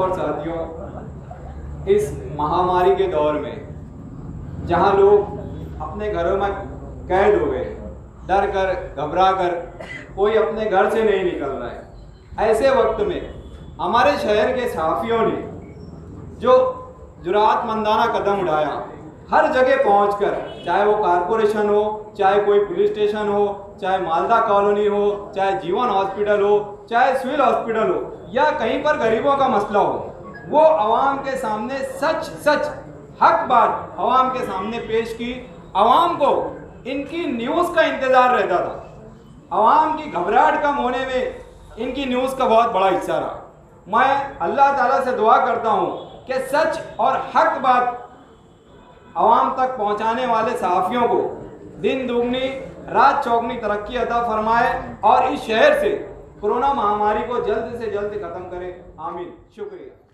और साथियों, इस महामारी के दौर में जहां लोग अपने घरों में कैद हो गए, डर कर घबरा कर कोई अपने घर से नहीं निकल रहा है, ऐसे वक्त में हमारे शहर के सहाफ़ियों ने जो जुराअतमंदाना कदम उठाया, हर जगह पहुंचकर, चाहे वो कारपोरेशन हो, चाहे कोई पुलिस स्टेशन हो, चाहे मालदा कॉलोनी हो, चाहे जीवन हॉस्पिटल हो, चाहे सिविल हॉस्पिटल हो, या कहीं पर गरीबों का मसला हो, वो आवाम के सामने सच हक बात आवाम के सामने पेश की। आवाम को इनकी न्यूज़ का इंतज़ार रहता था, आवाम की घबराहट कम होने में इनकी न्यूज़ का बहुत बड़ा हिस्सा रहा। मैं अल्लाह ताला से दुआ करता हूँ कि सच और हक बात आवाम तक पहुँचाने वाले सहाफ़ियों को दिन दुगनी रात चौगनी तरक्की अता फरमाए और इस शहर से कोरोना महामारी को जल्द से जल्द ख़त्म करे। आमीन। शुक्रिया।